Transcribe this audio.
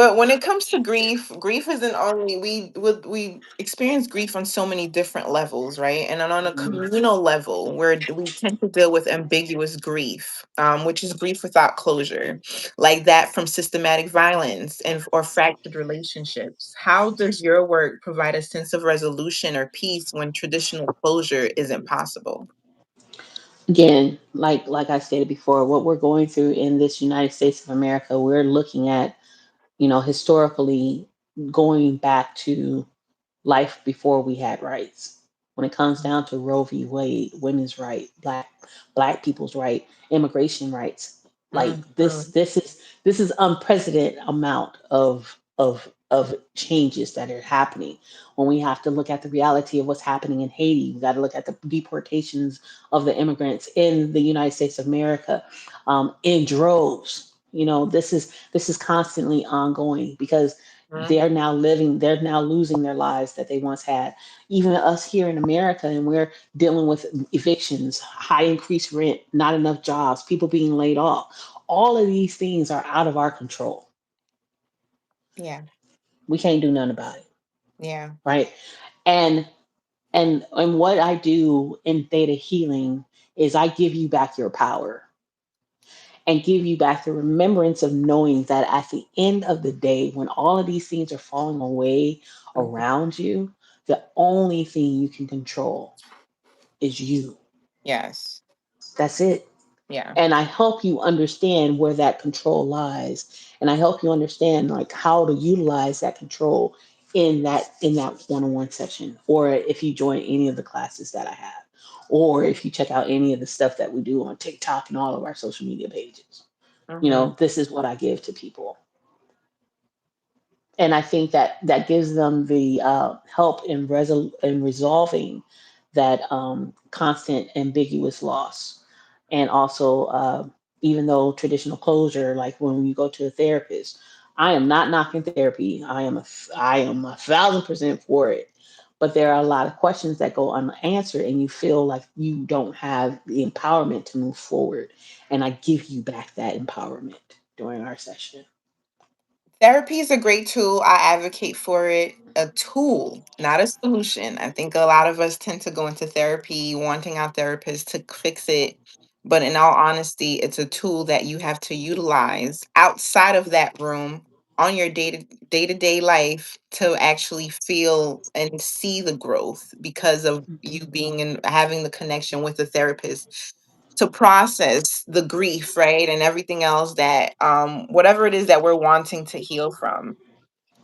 But when it comes to grief, grief isn't only we experience grief on so many different levels, right? And then on a Mhm. communal level, where we tend to deal with ambiguous grief, which is grief without closure, like that from systematic violence and or fractured relationships. How does your work provide a sense of resolution or peace when traditional closure isn't possible? Again, like I stated before, what we're going through in this United States of America, we're looking at, historically going back to life before we had rights. When it comes down to Roe v. Wade, women's right, black people's right, immigration rights, like this Mhm. this is unprecedented amount of changes that are happening. When we have to look at the reality of what's happening in Haiti, we got to look at the deportations of the immigrants in the United States of America, in droves. This is constantly ongoing because Mhm. they're now losing their lives that they once had. Even us here in America, and we're dealing with evictions, high increased rent, not enough jobs, people being laid off. All of these things are out of our control. Yeah, We can't do nothing about it, yeah. right? And and what I do in theta healing is I give you back your power and give you back the remembrance of knowing that at the end of the day, when all of these things are falling away Mhm. around you, the only thing you can control is you. Yes. That's it. Yeah. And I help you understand where that control lies. And I help you understand like how to utilize that control in that one-on-one session, or if you join any of the classes that I have, or if you check out any of the stuff that we do on TikTok and all of our social media pages. Hmm. This is what I give to people. And I think that that gives them the help in resolving that constant ambiguous loss. And also, even though traditional closure, like when you go to a therapist, I am not knocking therapy. I am 1,000% for it. But there are a lot of questions that go unanswered, and you feel like you don't have the empowerment to move forward. And I give you back that empowerment during our session. Therapy is a great tool. I advocate for it. A tool, not a solution. I think a lot of us tend to go into therapy wanting our therapist to fix it. But in all honesty, it's a tool that you have to utilize outside of that room on your day to day life to actually feel and see the growth because of you Mhm. being and having the connection with the therapist to process the grief, right? And everything else that whatever it is that we're wanting to heal from.